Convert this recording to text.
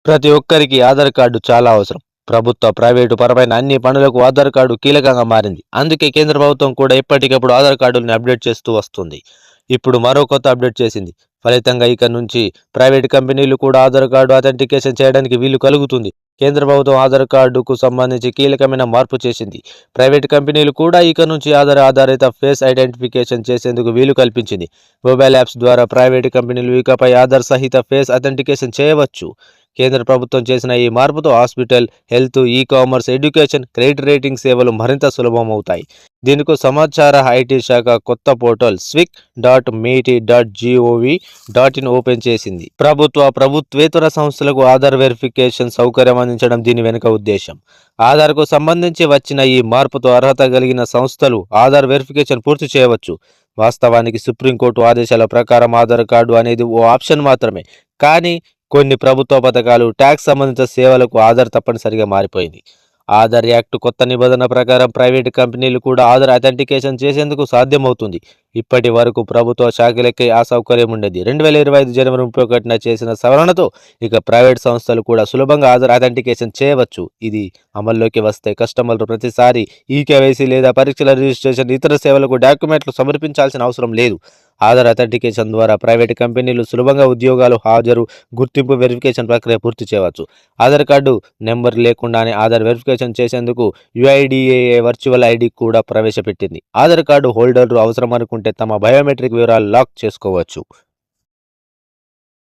ప్రతి ఒక్కరికి ఆధార్ కార్డు చాలా అవసరం. ప్రభుత్వ, ప్రైవేటు పరమైన అన్ని పనులకు ఆధార్ కార్డు కీలకంగా మారింది. అందుకే కేంద్ర ప్రభుత్వం కూడా ఎప్పటికప్పుడు ఆధార్ కార్డుల్ని అప్డేట్ చేస్తూ వస్తుంది. ఇప్పుడు మరో కొత్త అప్డేట్ చేసింది. ఫలితంగా ఇక నుంచి ప్రైవేటు కంపెనీలు కూడా ఆధార్ కార్డు అథెంటికేషన్ చేయడానికి వీలు కలుగుతుంది. కేంద్ర ప్రభుత్వం ఆధార్ కార్డుకు సంబంధించి కీలకమైన మార్పు చేసింది. ప్రైవేటు కంపెనీలు కూడా ఇక నుంచి ఆధార్ ఆధారిత ఫేస్ ఐడెంటిఫికేషన్ చేసేందుకు వీలు కల్పించింది. మొబైల్ యాప్స్ ద్వారా ప్రైవేటు కంపెనీలు ఇకపై ఆధార్ సహిత ఫేస్ అథెంటికేషన్ చేయవచ్చు. కేంద్ర ప్రభుత్వం చేసిన ఈ మార్పుతో hospital, health, e-commerce, education, credit rating సేవలు మరింత సులభమవుతాయి. దీనికి సమాచార ఐటీ శాఖ కొత్త పోర్టల్ swik.meti.gov.in ఓపెన్ చేసింది. ప్రభుత్వేతర సంస్థలకు ఆధార్ వెరిఫికేషన్ సౌకర్యం అందించడం దీని వెనుక ఉద్దేశం. ఆధార్కు సంబంధించి వచ్చిన ఈ మార్పుతో అర్హత కలిగిన సంస్థలు ఆధార్ వెరిఫికేషన్ పూర్తి చేయవచ్చు. వాస్తవానికి సుప్రీంకోర్టు ఆదేశాల ప్రకారం ఆధార్ కార్డు అనేది ఓ ఆప్షన్ మాత్రమే. కానీ కొన్ని ప్రభుత్వ పథకాలు, ట్యాక్స్ సంబంధిత సేవలకు ఆధార్ తప్పనిసరిగా మారిపోయింది. ఆధార్ యాక్ట్ కొత్త నిబంధన ప్రకారం ప్రైవేటు కంపెనీలు కూడా ఆధార్ అథెంటికేషన్ చేసేందుకు సాధ్యమవుతుంది. ఇప్పటి వరకు ప్రభుత్వ శాఖలకే ఆ సౌకర్యం ఉండేది. 2025 జనవరి 31న చేసిన సవరణతో ఇక ప్రైవేట్ సంస్థలు కూడా సులభంగా ఆధార్ అథెంటికేషన్ చేయవచ్చు. ఇది అమల్లోకి వస్తే కస్టమర్లు ప్రతిసారి ఈకేవైసీ లేదా పరీక్షల రిజిస్ట్రేషన్, ఇతర సేవలకు డాక్యుమెంట్లు సమర్పించాల్సిన అవసరం లేదు. ఆధార్ అథెంటికేషన్ ద్వారా ప్రైవేటు కంపెనీలు సులభంగా ఉద్యోగాలు, హాజరు, గుర్తింపు, వెరిఫికేషన్ ప్రక్రియ పూర్తి చేయవచ్చు. ఆధార్ కార్డు నెంబర్ లేకుండానే ఆధార్ వెరిఫికేషన్ చేసేందుకు యుఐడిఏఏ వర్చువల్ ఐడి కూడా ప్రవేశపెట్టింది. ఆధార్ కార్డు హోల్డర్లు అవసరం అనుకుంటే తమ బయోమెట్రిక్ వివరాలు లాక్ చేసుకోవచ్చు.